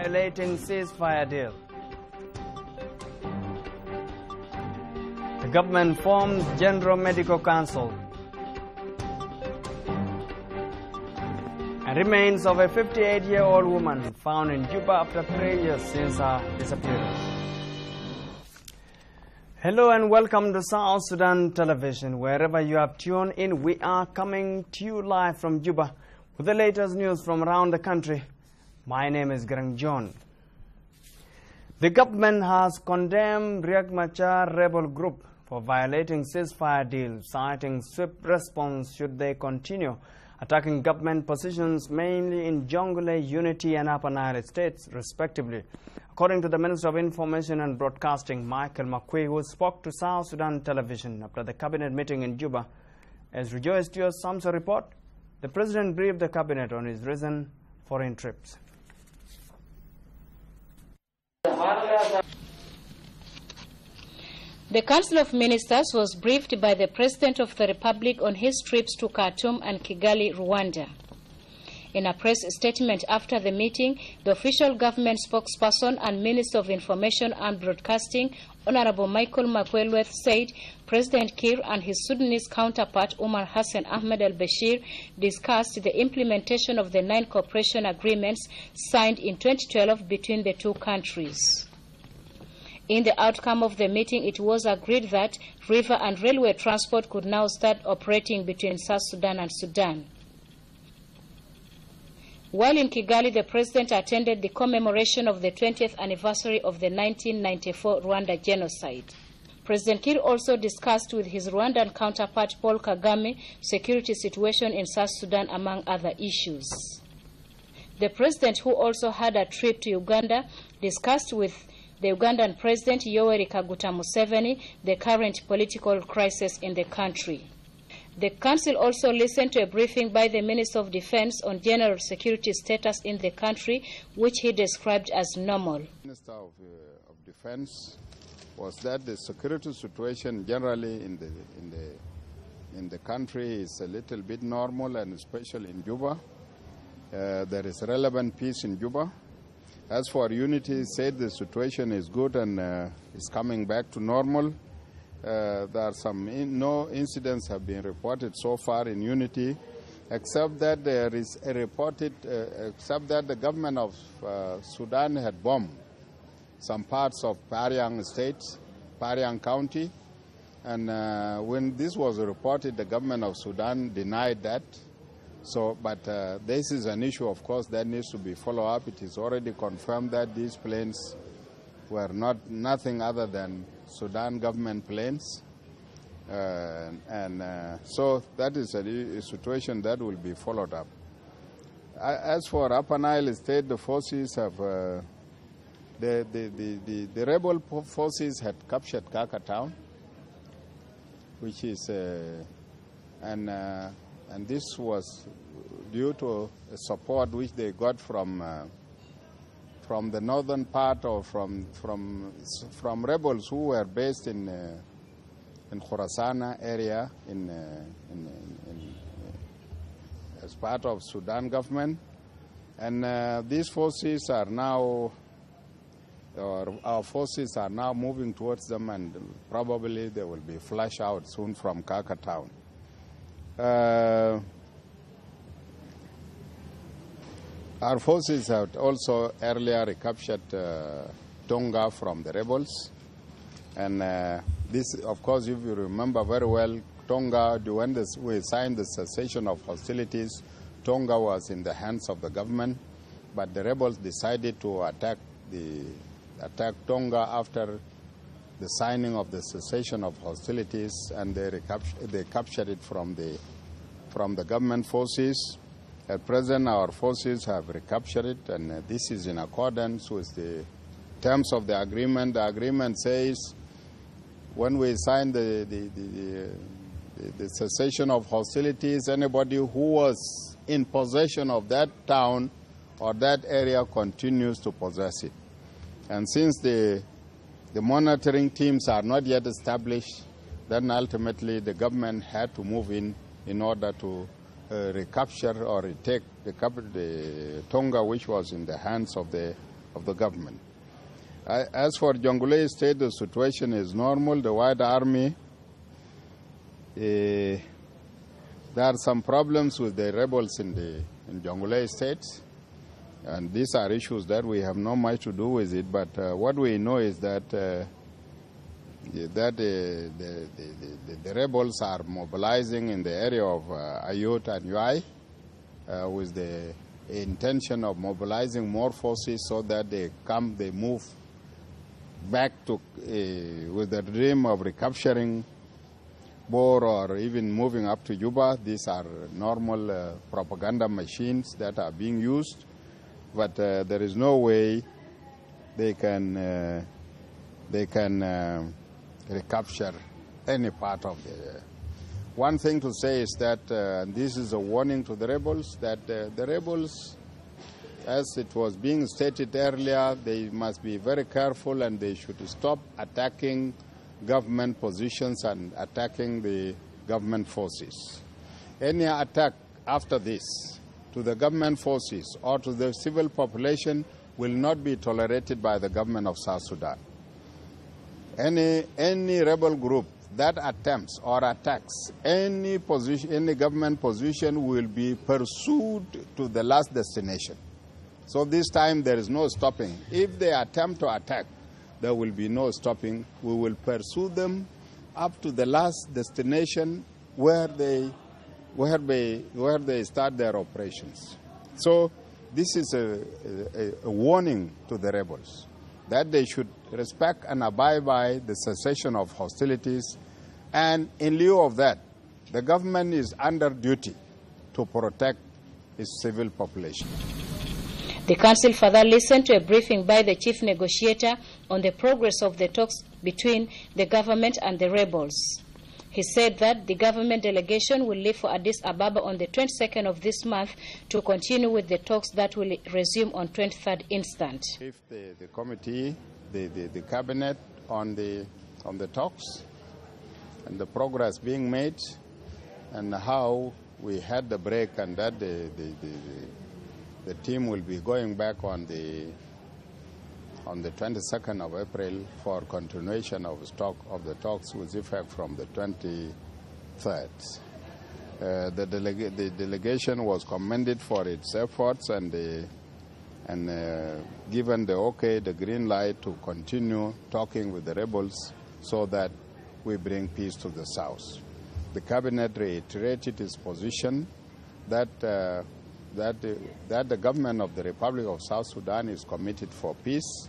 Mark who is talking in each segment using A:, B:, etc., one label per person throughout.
A: violating ceasefire deal. The government formed General Medical Council. And remains of a 58-year-old woman found in Juba after 3 years since her disappearance. Hello and welcome to South Sudan Television. Wherever you have tuned in, we are coming to you live from Juba with the latest news from around the country. My name is Garang John. The government has condemned Riek Machar rebel group for violating ceasefire deal, citing swift response should they continue attacking government positions mainly in Jonglei, Unity and Upper Nile states, respectively. According to the Minister of Information and Broadcasting, Michael Makwe, who spoke to South Sudan Television after the cabinet meeting in Juba, as Rejoice to your Samsa report, the President briefed the cabinet on his recent foreign trips.
B: The Council of Ministers was briefed by the President of the Republic on his trips to Khartoum and Kigali, Rwanda. In a press statement after the meeting, the official government spokesperson and Minister of Information and Broadcasting, Honorable Michael Makwelweth, said President Kiir and his Sudanese counterpart, Omar Hassan Ahmed al-Bashir, discussed the implementation of the 9 cooperation agreements signed in 2012 between the two countries. In the outcome of the meeting, it was agreed that river and railway transport could now start operating between South Sudan and Sudan. While in Kigali, the President attended the commemoration of the 20th anniversary of the 1994 Rwanda genocide. President Kiir also discussed with his Rwandan counterpart Paul Kagame security situation in South Sudan, among other issues. The President, who also had a trip to Uganda, discussed with the Ugandan President Yoweri Kaguta Museveni the current political crisis in the country. The Council also listened to a briefing by the Minister of Defense on general security status in the country, which he described as normal.
C: The Minister of Defense was that the security situation generally in the country is a little bit normal, and especially in Juba. There is relevant peace in Juba. As for Unity, said the situation is good and is coming back to normal. There are no incidents have been reported so far in Unity, except that there is a reported, except that the government of Sudan had bombed some parts of Pariang State, Pariang County, and when this was reported, the government of Sudan denied that. So, but this is an issue, of course, that needs to be followed up. It is already confirmed that these planes were nothing other than Sudan government planes. So that is a situation that will be followed up. As for Upper Nile State, the forces have, the rebel forces had captured Kaka town, which is, and this was due to support which they got from the northern part, or from rebels who were based in Khorasana area as part of Sudan government, and these forces are now, our forces are now moving towards them, and probably they will be flushed out soon from Kaka town. Our forces have also earlier recaptured Tonga from the rebels, and this, of course, if you remember very well, Tonga, when we signed the cessation of hostilities, Tonga was in the hands of the government, but the rebels decided to attack Tonga after the signing of the cessation of hostilities, and they captured it from the government forces. At present, our forces have recaptured it, and this is in accordance with the terms of the agreement. The agreement says when we sign the cessation of hostilities, anybody who was in possession of that town or that area continues to possess it. And since the monitoring teams are not yet established, then ultimately the government had to move in order to recapture or retake the Tonga, which was in the hands of the the government. As for Jonglei State, the situation is normal. The White Army, there are some problems with the rebels in Jonglei State, and these are issues that we have not much to do with it. But what we know is that the rebels are mobilizing in the area of Ayut and Yuai with the intention of mobilizing more forces so that they move back to with the dream of recapturing Bor or even moving up to Juba. These are normal propaganda machines that are being used, but there is no way they can recapture any part of the. One thing to say is that, and this is a warning to the rebels, that the rebels, as it was being stated earlier, they must be very careful and they should stop attacking government positions and attacking the government forces. Any attack after this to the government forces or to the civil population will not be tolerated by the government of South Sudan. Any rebel group that attempts or attacks any government position will be pursued to the last destination. So this time there is no stopping. If they attempt to attack, there will be no stopping. We will pursue them up to the last destination where they start their operations. So this is a warning to the rebels that they should respect and abide by the cessation of hostilities, and in lieu of that, the government is under duty to protect its civil population.
B: The Council further listened to a briefing by the chief negotiator on the progress of the talks between the government and the rebels. He said that the government delegation will leave for Addis Ababa on the 22nd of this month to continue with the talks that will resume on 23rd instant.
C: If the committee, the cabinet on the talks and the progress being made and how we had the break and that the team will be going back on the 22nd of April for continuation of the talks with effect from the 23rd. The delegation was commended for its efforts and given the green light to continue talking with the rebels so that we bring peace to the south. The cabinet reiterated its position that the government of the Republic of South Sudan is committed for peace,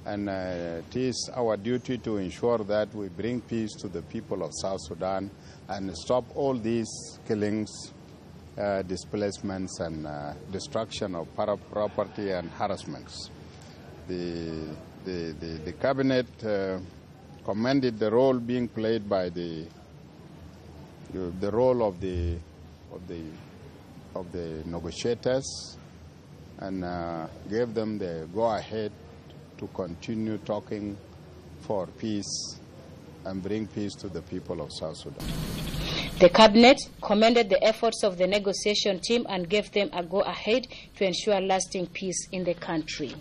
C: and it is our duty to ensure that we bring peace to the people of South Sudan and stop all these killings, displacements, and destruction of property and harassments. The cabinet commended the role being played by the role of the negotiators and gave them the go-ahead to continue talking for peace and bring peace to the people of South Sudan.
B: The cabinet commended the efforts of the negotiation team and gave them a go-ahead to ensure lasting peace in the country.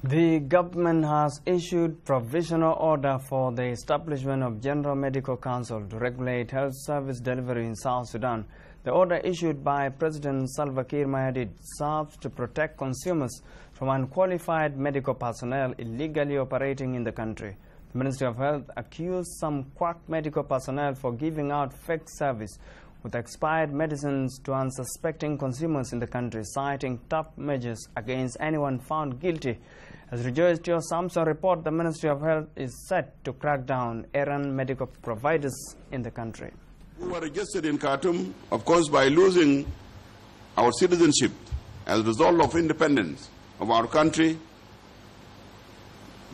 A: The government has issued provisional order for the establishment of General Medical Council to regulate health service delivery in South Sudan. The order issued by President Salva Kiir Mayardit serves to protect consumers from unqualified medical personnel illegally operating in the country. The Ministry of Health accused some quack medical personnel for giving out fake service with expired medicines to unsuspecting consumers in the country, citing tough measures against anyone found guilty. As Rejoice Teo Samson report, the Ministry of Health is set to crack down errant medical providers in the country.
D: We were registered in Khartoum, of course, by losing our citizenship as a result of independence of our country.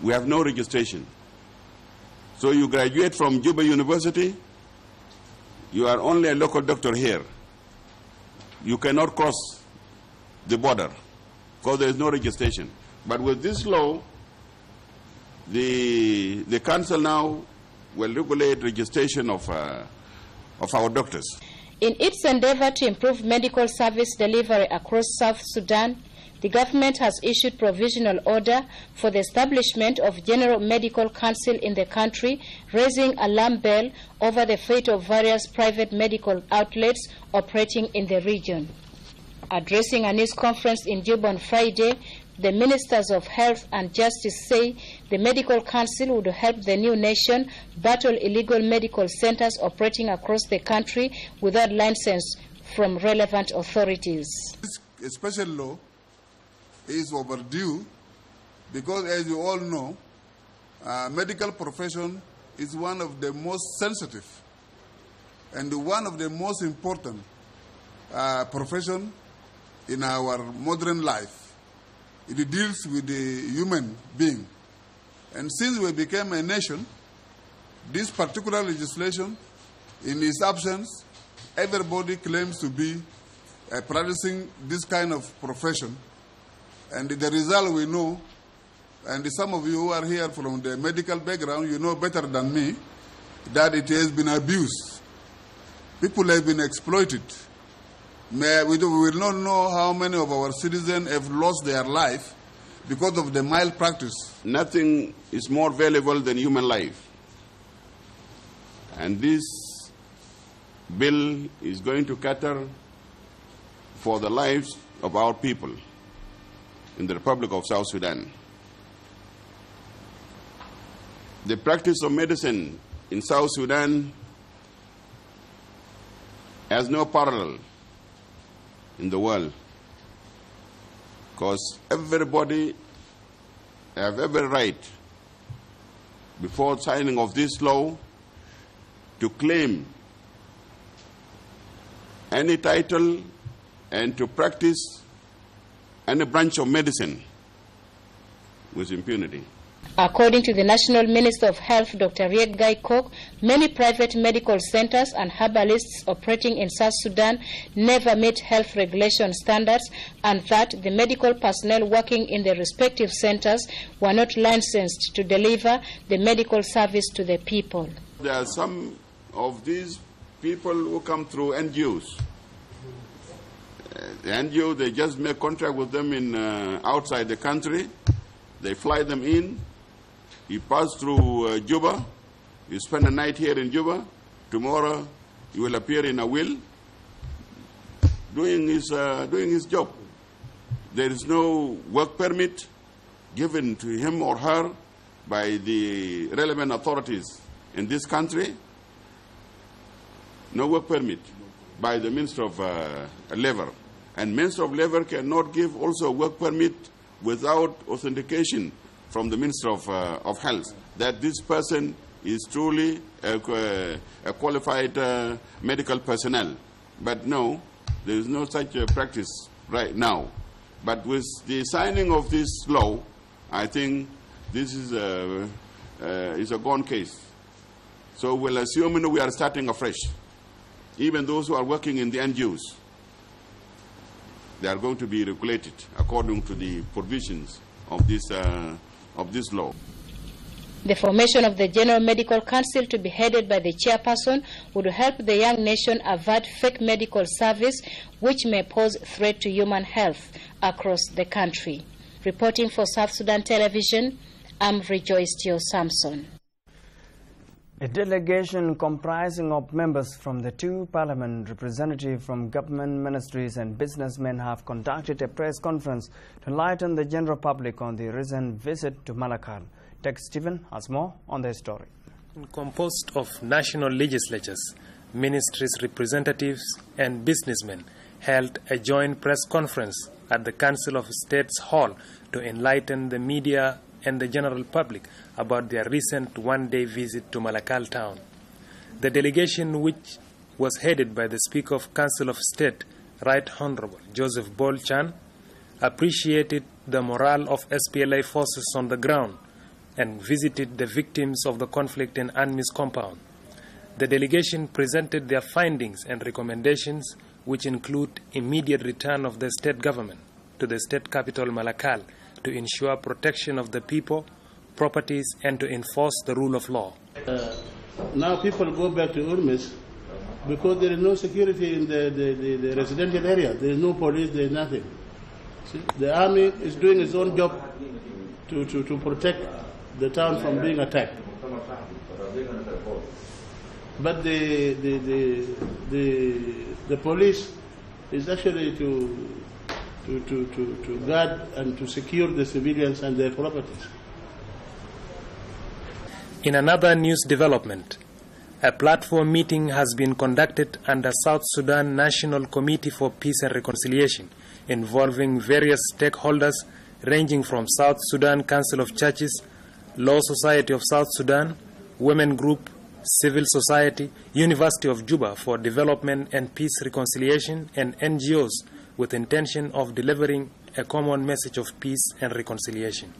D: We have no registration. So you graduate from Juba University, you are only a local doctor here. You cannot cross the border because there is no registration. But with this law, the council now will regulate registration of our doctors.
B: In its endeavor to improve medical service delivery across South Sudan, the government has issued provisional order for the establishment of General Medical Council in the country, raising alarm bell over the fate of various private medical outlets operating in the region. Addressing a news conference in Juba on Friday, the Ministers of Health and Justice say the Medical Council would help the new nation battle illegal medical centers operating across the country without license from relevant authorities.
E: This special law is overdue because, as you all know, medical profession is one of the most sensitive and one of the most important profession in our modern life. It deals with the human being. And since we became a nation, this particular legislation, in its absence, everybody claims to be practicing this kind of profession. And the result we know, and some of you who are here from the medical background, you know better than me, that it has been abused. People have been exploited. We will not know how many of our citizens have lost their life because of the malpractice.
D: Nothing is more valuable than human life. And this bill is going to cater for the lives of our people in the Republic of South Sudan. The practice of medicine in South Sudan has no parallel in the world, because everybody have every right before signing of this law to claim any title and to practice any branch of medicine with impunity.
B: According to the National Minister of Health, Dr. Riek Gai Kok, many private medical centers and herbalists operating in South Sudan never meet health regulation standards, and that the medical personnel working in the respective centers were not licensed to deliver the medical service to the people.
D: There are some of these people who come through NGOs. The NGO, they just make contract with them in outside the country. They fly them in. You pass through Juba. You spend a night here in Juba. Tomorrow, you will appear in a will, doing his job. There is no work permit given to him or her by the relevant authorities in this country. No work permit by the Minister of Labor. And Minister of Labor cannot give also a work permit without authentication from the Minister of Health that this person is truly a qualified medical personnel. But no, there is no such practice right now. But with the signing of this law, I think this is a gone case. So we'll assume we are starting afresh. Even those who are working in the NGOs, they are going to be regulated according to the provisions of this law.
B: The formation of the General Medical Council, to be headed by the chairperson, would help the young nation avert fake medical service which may pose threat to human health across the country. Reporting for South Sudan Television, I'm Rejoice Tio Samson.
A: A delegation comprising of members from the two parliament, representatives from government ministries and businessmen have conducted a press conference to enlighten the general public on the recent visit to Malakal. Tech Stephen has more on the story.
F: Composed of national legislatures, ministries representatives and businessmen held a joint press conference at the Council of States Hall to enlighten the media and the general public about their recent one-day visit to Malakal town. The delegation, which was headed by the Speaker of Council of State, Right Honorable Joseph Bolchan, appreciated the morale of SPLA forces on the ground and visited the victims of the conflict in Anmis compound. The delegation presented their findings and recommendations, which include immediate return of the state government to the state capital Malakal to ensure protection of the people, properties, and to enforce the rule of law.
G: Now people go back to Urmis because there is no security in the residential area. There is no police, there is nothing. See, the army is doing its own job to protect the town from being attacked. But the police is actually to guard and to secure the civilians and their properties.
F: In another news development, a platform meeting has been conducted under South Sudan National Committee for Peace and Reconciliation, involving various stakeholders ranging from South Sudan Council of Churches, Law Society of South Sudan, Women Group, Civil Society, University of Juba for Development and Peace Reconciliation, and NGOs with intention of delivering a common message of peace and reconciliation.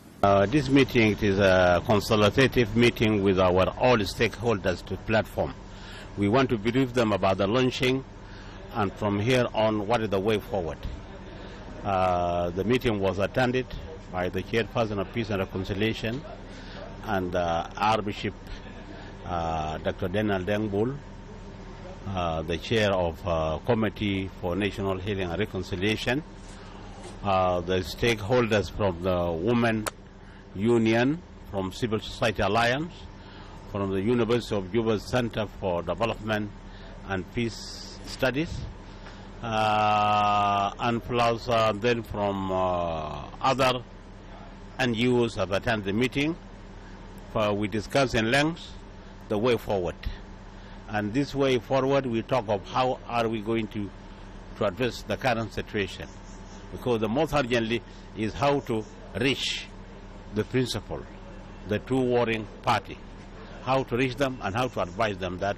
H: This meeting is a consultative meeting with our all stakeholders to platform. We want to brief them about the launching and from here on what is the way forward. The meeting was attended by the chairperson of Peace and Reconciliation and Archbishop Dr. Daniel Dengbul, the chair of Committee for National Healing and Reconciliation, the stakeholders from the Women Union, from Civil Society Alliance, from the University of Juba Center for Development and Peace Studies, and plus then from other NGOs have attended the meeting. We discussed in length the way forward. And this way forward, we talk of how are we going to address the current situation. Because the most urgently is how to reach the principal, the two warring party, how to reach them and how to advise them that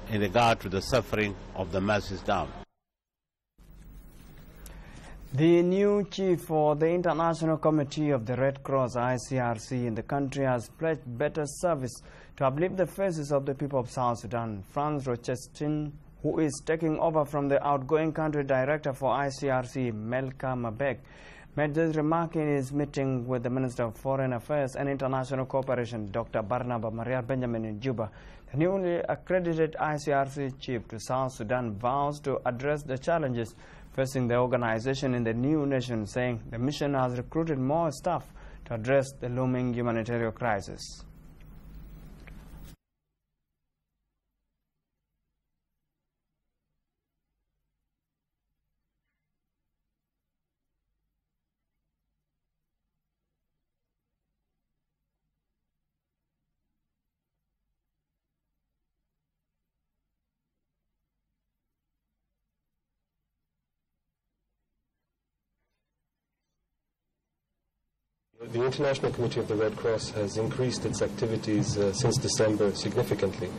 H: in regard to the suffering of the masses down.
A: The new chief for the International Committee of the Red Cross, ICRC, in the country has pledged better service to uplift the faces of the people of South Sudan. Franz Rochestin, who is taking over from the outgoing country director for ICRC, Melka Mabek, made this remark in his meeting with the Minister of Foreign Affairs and International Cooperation, Dr. Barnaba Maria Benjamin, in Juba. The newly accredited ICRC chief to South Sudan vows to address the challenges facing the organization in the new nation, saying the mission has recruited more staff to address the looming humanitarian crisis.
I: The International Committee of the Red Cross has increased its activities since December significantly.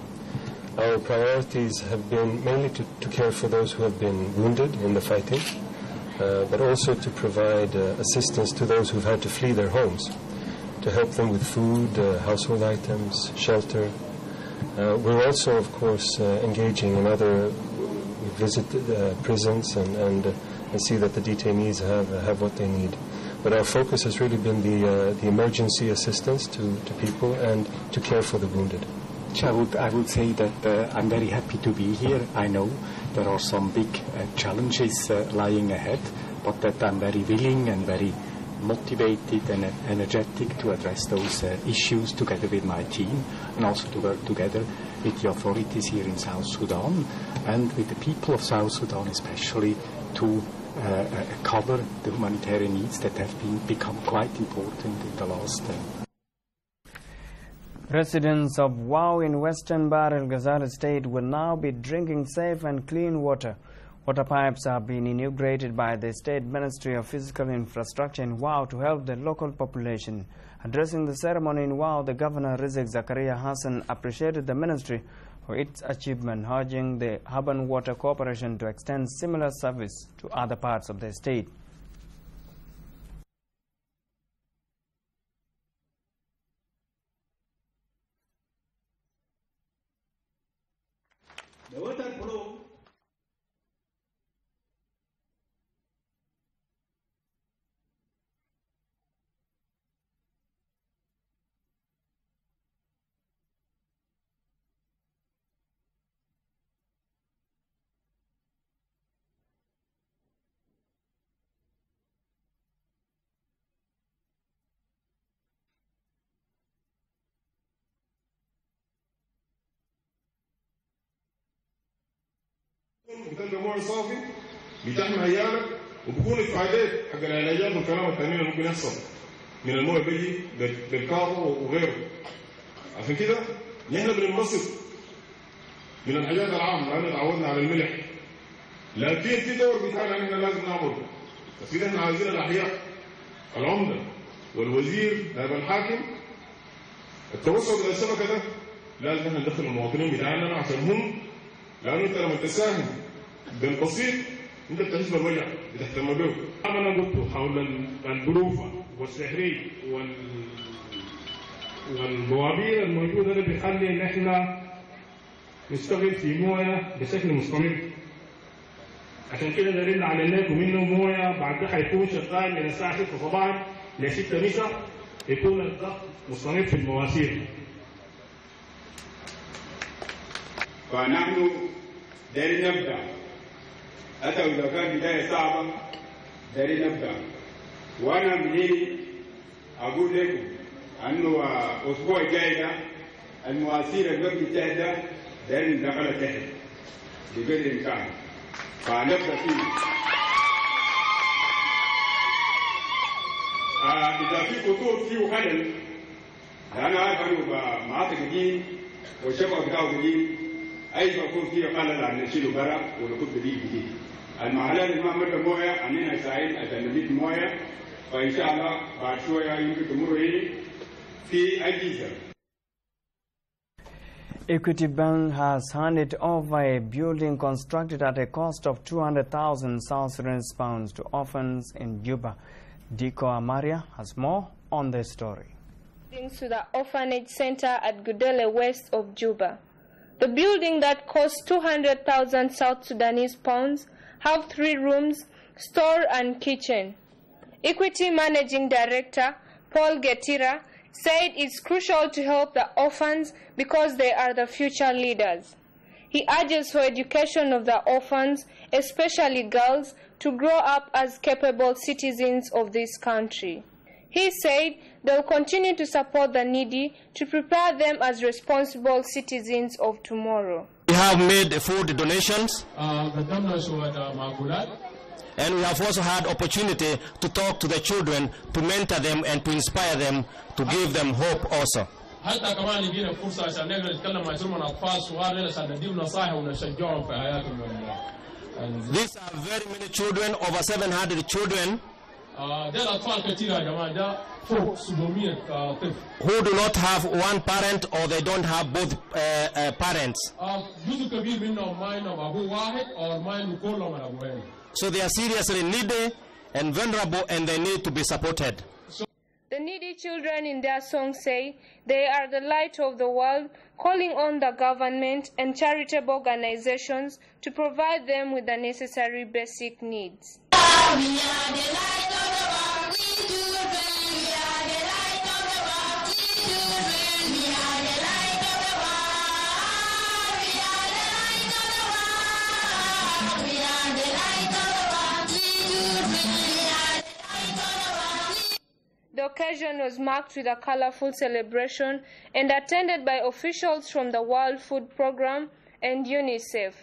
I: Our priorities have been mainly to care for those who have been wounded in the fighting, but also to provide assistance to those who've had to flee their homes, to help them with food, household items, shelter. We're also, of course, engaging in other, we visit prisons and see that the detainees have what they need. But our focus has really been the emergency assistance to people and to care for the wounded.
J: I would say that I'm very happy to be here. I know there are some big challenges lying ahead, but that I'm very willing and very motivated and energetic to address those issues together with my team, and also to work together with the authorities here in South Sudan and with the people of South Sudan especially to cover the humanitarian needs that have become quite important in the last.
A: Residents of Wau in western Bahr el Ghazal state will now be drinking safe and clean water. Water pipes have been inaugurated by the State Ministry of Physical Infrastructure in Wau to help the local population. Addressing the ceremony in Wau, the Governor Rizek Zakaria Hassan appreciated the ministry for its achievement, urging the Urban Water Corporation to extend similar service to other parts of the state.
K: بتلقى مويه صافي بتحمي عيالك وبكون الفائدات حق العلاجات والكلام الثاني اللي ممكن يحصل من المويه بيجي بالكارو وغيره. عشان كده نحن بننبسط من الحاجات العامه لان تعودنا على الملح، لكن في دور بتاعنا احنا لازم نعمله. بس كده احنا عايزين الاحياء العمده والوزير نائب الحاكم التوسع الى الشبكه ده لازم احنا ندخل المواطنين بتاعنا عشان هم، لانه انت لما تساهم بالبسيط انت بتحس بالوجع بتهتم به.
L: انا قلت حول البروفه والسحري والبوابير الموجوده اللي بيخلي ان احنا نشتغل في مويه بشكل مستمر. عشان كده دايرين نعمل لكم منه مويه بعد كده هيكون شغال من الساعه 6 صباحا ل 6 مساء، يكون الضغط مستمر في المواسير.
M: فنحن دايرين نبدا، حتى اذا كان بدايه صعبه دايرين نبدا. وانا مني اقول لكم انه الاسبوع الجاي ده المواسير الوقت الجاي ده دايرين ندخلها تحت بقدر الامكان، فنبدا فيه. اذا في خطوط فيه خلل، انا عارف انه مناطق قديم والشبكه بتاعه قديم، اي بكون فيه خلل نشيله برا ونكون بديل جديد. المحلات اللي ما مرة مويه عنينا نساعد عشان نجيب مويه، فان شاء الله بعد شويه يمكن تمر هنا في اجهزه.
A: Equity Bank has handed over a building constructed at a cost of 200,000 South Sudanese pounds to orphans in Juba. Diko Amaria has more on this story.
N: To the orphanage center at Gudele west of Juba. The building that cost 200,000 South Sudanese pounds have 3 rooms, store and kitchen. Equity Managing Director Paul Getira said it's crucial to help the orphans because they are the future leaders. He urges for education of the orphans, especially girls, to grow up as capable citizens of this country. He said they'll continue to support the needy to prepare them as responsible citizens of tomorrow.
O: We have made food donations. And we have also had opportunity to talk to the children, to mentor them and to inspire them, to give them hope also. These are very many children, over 700 children, who do not have one parent or they don't have both parents. So they are seriously needy and vulnerable and they need to be supported.
N: The needy children in their song say they are the light of the world, calling on the government and charitable organizations to provide them with the necessary basic needs. The occasion was marked with a colorful celebration and attended by officials from the World Food Programme and UNICEF.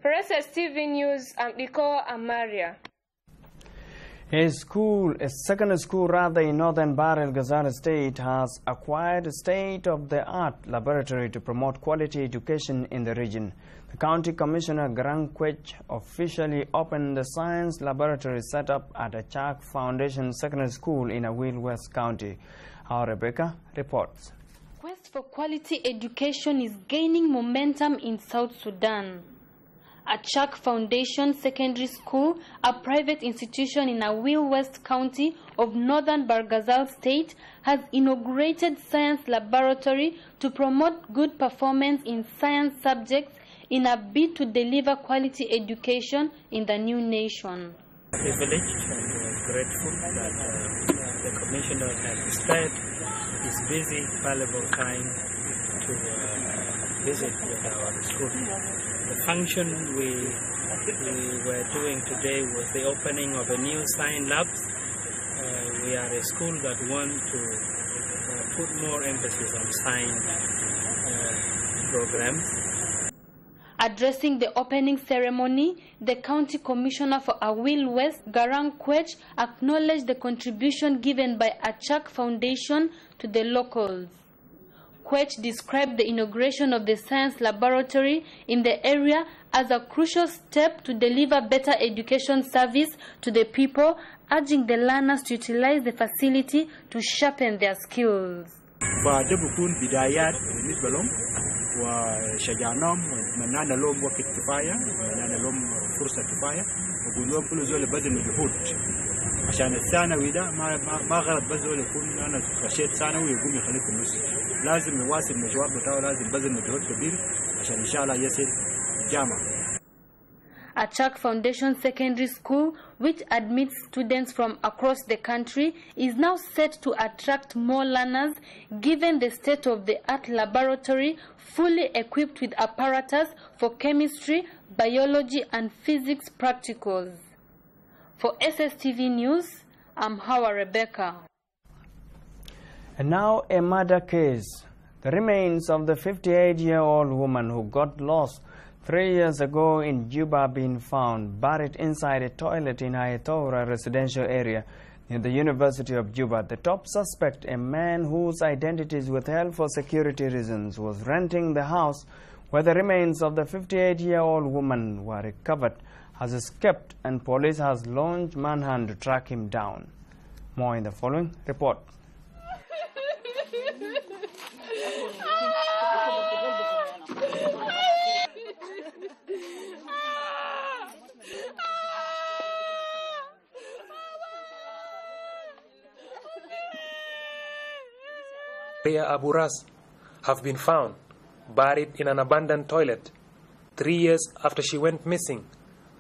N: For SSTV News, I'm Diko Amaria.
A: A secondary school in northern Bahr el Ghazal state has acquired a state-of-the-art laboratory to promote quality education in the region. The County Commissioner Grang Kwech officially opened the science laboratory set up at a Chak Foundation Secondary School in Awil West County. Our Rebecca reports.
P: Quest for quality education is gaining momentum in South Sudan. A Chak Foundation Secondary School, a private institution in Awil West County of northern Bahr el Ghazal state, has inaugurated science laboratory to promote good performance in science subjects in a bid to deliver quality education in the new nation.
Q: Privileged and grateful that the Commissioner has spared his busy, valuable time to visit with our school. The function we were doing today was the opening of a new science labs. We are a school that want to put more emphasis on science programs.
P: Addressing the opening ceremony, the County Commissioner for Awil West, Garang Kwech, acknowledged the contribution given by Achak Foundation to the locals. Kwech described the inauguration of the science laboratory in the area as a crucial step to deliver better education service to the people, urging the learners to utilize the facility to sharpen their skills.
R: فده بكون بدايات بالنسبة لهم وشجعناهم ومنعنا لهم وقت كفاية ومنعنا لهم فرصة كفاية وقول لهم كل زول بذل مجهود عشان الثانوي ده ما غلط بس زول يكون أنا خشيت ثانوي يقوم يخليه في النص لازم يواصل المجهود بتاعه لازم بذل مجهود كبير عشان إن شاء الله يصل الجامعة.
P: Achak Foundation Secondary School, which admits students from across the country, is now set to attract more learners given the state-of-the-art laboratory fully equipped with apparatus for chemistry, biology and physics practicals. For SSTV News, I'm Hawa Rebecca.
A: And now a murder case. The remains of the 58-year-old woman who got lost 3 years ago in Juba have been found buried inside a toilet in Hayatoura residential area near the University of Juba. The top suspect, a man whose identity is withheld for security reasons, was renting the house where the remains of the 58-year-old woman were recovered, has escaped, and police has launched manhunt to track him down. More in the following report.
F: Abu Ras have been found buried in an abandoned toilet 3 years after she went missing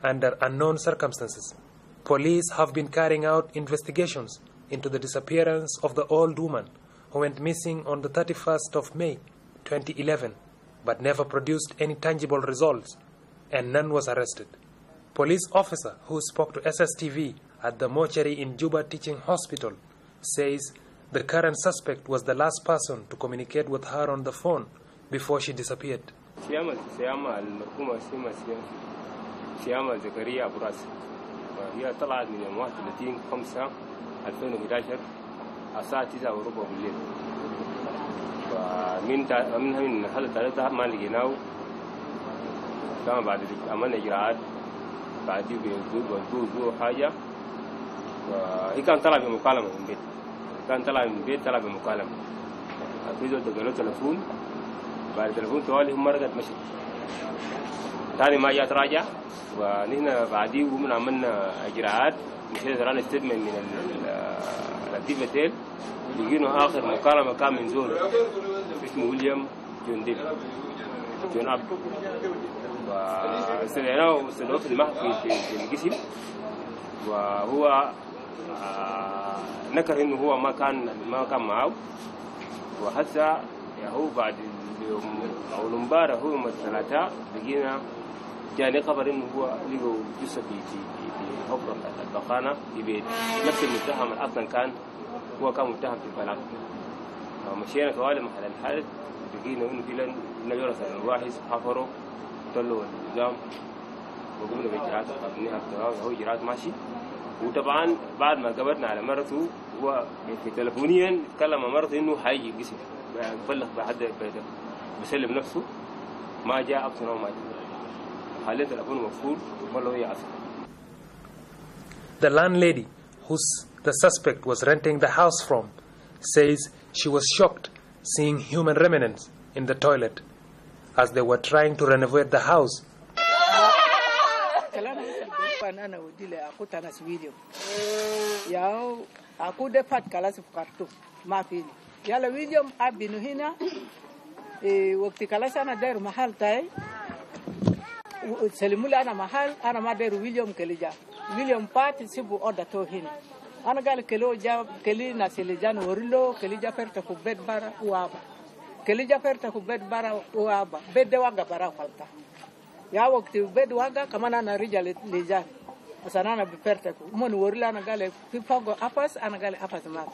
F: under unknown circumstances. Police have been carrying out investigations into the disappearance of the old woman who went missing on the 31st of May 2011 but never produced any tangible results, and none was arrested. Police officer who spoke to SSTV at the mortuary in Juba Teaching Hospital says the current suspect was the last person to communicate with her on the phone before she disappeared.
S: هي طلعت من يوم 31/5/2011 الساعة 9:15 بالليل. فمنها من هذا الثلاثة ما لقيناه. كان بعد عملنا إجراءات بعد بيدوه حاجة. وهي كان طلع بمكالمة من البيت. طلع بمكالمة. في زول دقلوا تلفون. بعد التلفون طوالي هم رجعت مشت. ثاني ما جات راجع. ونحن بعديه ومن عملنا إجراءات مشينا ترانا ستيتمنت من الديفتيل لقينا آخر مكالمة كان من زول اسمه ويليام جون عبد واستدعيناه في المحكمة في القسم وهو نكر إنه هو ما كان معه وحتى هو بعد اليوم أو المباراة هو يوم الثلاثاء لقينا جاني خبر إنه هو لقوا جثة في حفرة البقانة في بيت نفس المتهم أصلا كان هو كان متهم في البلاغ. ومشينا طوال محل الحادث لقينا إنه فعلا نجرس الواحد حفروا طلعوا النظام وقمنا بإجراءات قبلناها هو إجراءات ماشي. وطبعا بعد ما قبضنا على مرته هو في تلفونيا تكلم مع مرته إنه حيجي القسم بلغ بحد بسلم نفسه ما جاء أقصى وما جاء.
F: The landlady, who the suspect was renting the house from, says she was shocked seeing human remnants in the toilet as they were trying to renovate the house.
T: سلموا لي أنا محل أنا ما دير ويليام كليجا ويليام بات سيبوا أودا توهين أنا قال كلو جاب كلي ناس اللي جان ورلو كليجا فرت كوبيت برا وابا كليجا فرت كوبيت برا وابا بيت واقع برا فلتا يا وقت بيت واقع كمان أنا رجال لجان بس أنا بفرتك من ورلا أنا قال في فوق أباس أنا قال أباس مات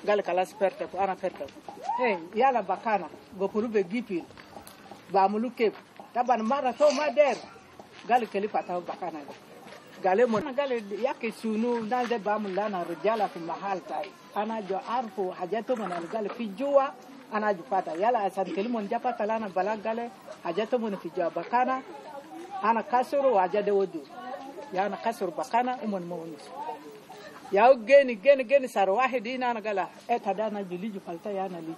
T: قال كلاس فرتك أنا فرتك إيه يلا بكانا بقولوا بجيبين بعملوا كيف taban mara to mader gal keli pata bakana gale mon gale yake sunu nalde bamulana rijala fi mahal tai ana jo arfu hajato mon gale fi jua ana jo pata yala asan keli mon japata lana balagale hajato mon fi jua bakana ana kasuru wajade wodu yana kasuru bakana umon mawnis yaw geni sar wahidina ana gala etadana juliju falta yana li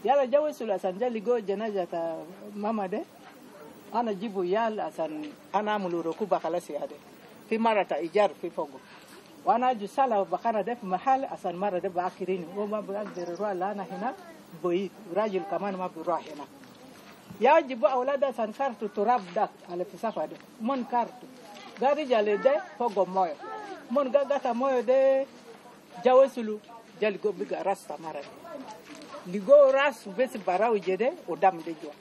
T: yala jawisul asan jaligo janazata mama de ana jibu yala asan ana muluro kuba khalas yade في مرة إيجار في فوقه وأنا أجي سالة بقرة ده في محل أصلا مرة ده باكريني وما بقدر يروح لأنا هنا بعيد راجل كمان ما بيروح هنا يا جيبوا أولاد أصلا كارتو تراب ده على في سفر ده من كارتو غاري جالي ده فوق مويه من غاتا مويه ده جاوسلو جالي جو بيجا راس مرة لجو راس بس براو جده ودم ده جوا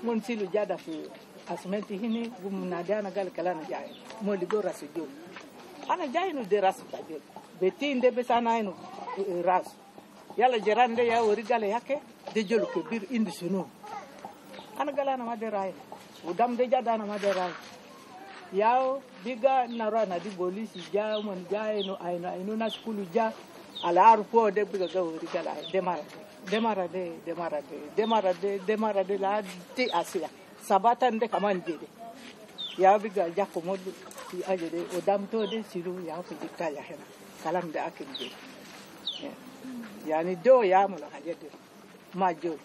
T: من سيلو جادا في asmenti hini gumnadiana gal kalana jay mo ligo rasu jol ana jay no de rasu tajol betinde be sana ino ras yalla jerande ya wori gale yake de jol ko bir indi sunu ana galana ma de ray udam de jadana ma de ray yaw biga narana di polisi ja mon jay no ayno na skulu ja ala arfo de biga ga wori gala demara de la ti asia sabatan de kaman jede ya biga jako modu ti ajede odam to de siru ya fi dikaya hena kalam da akin je yani do ya mala hajede majul.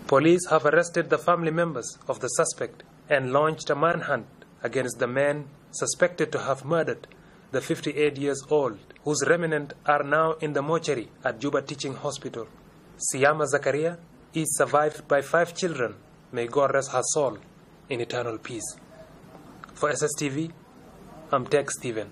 F: Police have arrested the family members of the suspect and launched a manhunt against the men suspected to have murdered the 58 years old, whose remnants are now in the mortuary at Juba Teaching Hospital. Siyama Zakaria is survived by 5 children. May God rest her soul in eternal peace. For SSTV, I'm Tex Stephen.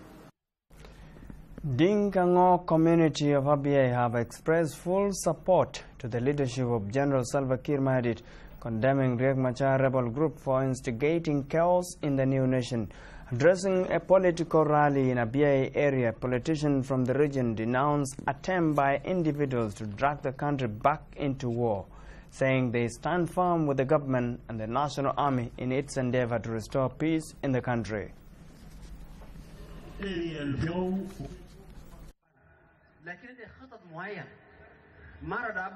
A: Dinkango community of Abia have expressed full support to the leadership of General Salva Kiir Mayardit, condemning Riek Machar rebel group for instigating chaos in the new nation. Addressing a political rally in Abia area, a politician from the region denounced attempt by individuals to drag the country back into war, saying they stand firm with the government and the National Army in its endeavor to restore peace in the country.
U: لكن خطط معينة مرة